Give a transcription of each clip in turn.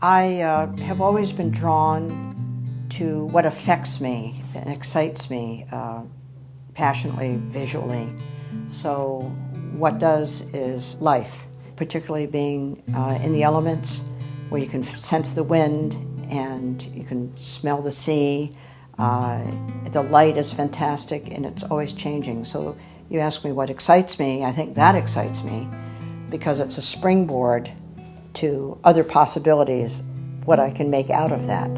I have always been drawn to what affects me and excites me passionately, visually. So what does is life, particularly being in the elements where you can sense the wind and you can smell the sea. The light is fantastic and it's always changing. So you ask me what excites me, I think that excites me because it's a springboard to other possibilities, what I can make out of that.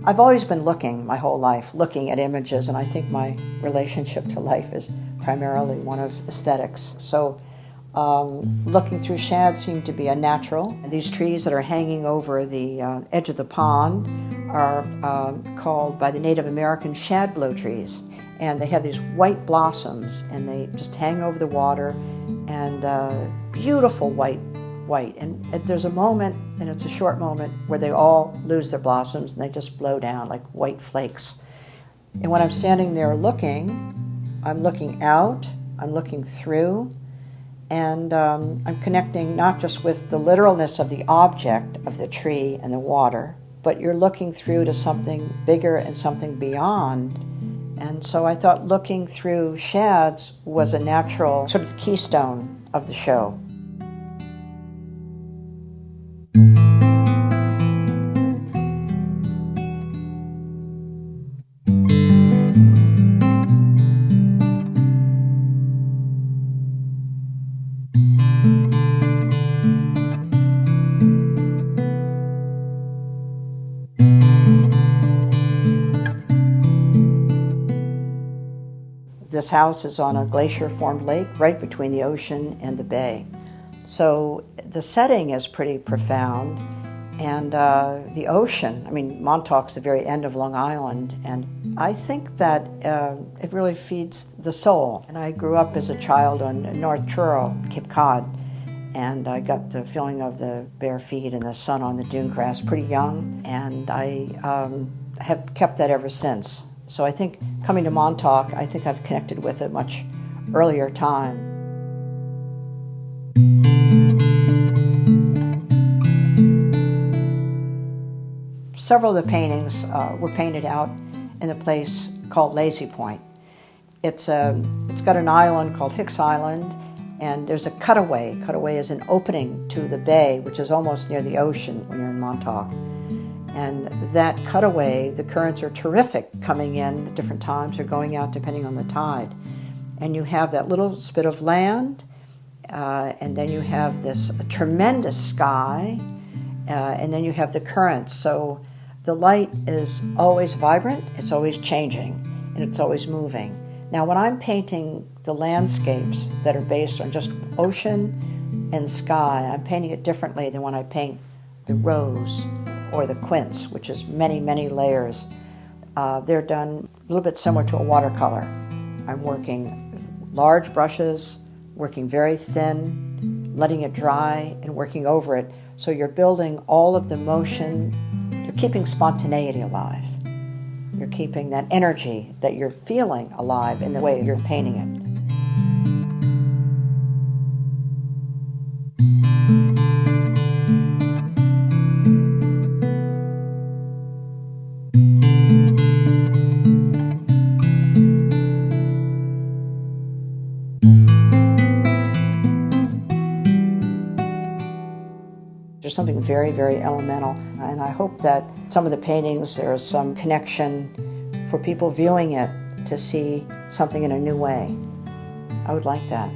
I've always been looking my whole life, looking at images, and I think my relationship to life is primarily one of aesthetics. So looking through shad seemed to be a natural. These trees that are hanging over the edge of the pond are called by the Native Americans shadblow trees. And they have these white blossoms, and they just hang over the water, and beautiful white. And there's a moment, and it's a short moment, where they all lose their blossoms and they just blow down like white flakes. And when I'm standing there looking, I'm looking out, I'm looking through, and I'm connecting not just with the literalness of the object of the tree and the water, but you're looking through to something bigger and something beyond. And so I thought looking through shads was a natural sort of keystone of the show. This house is on a glacier-formed lake right between the ocean and the bay. So the setting is pretty profound, and the ocean, I mean, Montauk's the very end of Long Island, and I think that it really feeds the soul. And I grew up as a child on North Truro, Cape Cod, and I got the feeling of the bare feet and the sun on the dune grass pretty young, and I have kept that ever since. So I think coming to Montauk, I think I've connected with it much earlier time. Several of the paintings were painted out in a place called Lazy Point. It's got an island called Hicks Island, and there's a cutaway. Cutaway is an opening to the bay, which is almost near the ocean when you're in Montauk. And that cutaway, the currents are terrific coming in at different times or going out depending on the tide. And you have that little spit of land, and then you have this tremendous sky, and then you have the currents. So the light is always vibrant, it's always changing, and it's always moving. Now when I'm painting the landscapes that are based on just ocean and sky, I'm painting it differently than when I paint the rose or the quince, which is many, many layers. They're done a little bit similar to a watercolor. I'm working large brushes, working very thin, letting it dry, and working over it. So you're building all of the motion. You're keeping spontaneity alive. You're keeping that energy that you're feeling alive in the way you're painting it. There's something very, very elemental, and I hope that some of the paintings, there's some connection for people viewing it to see something in a new way. I would like that.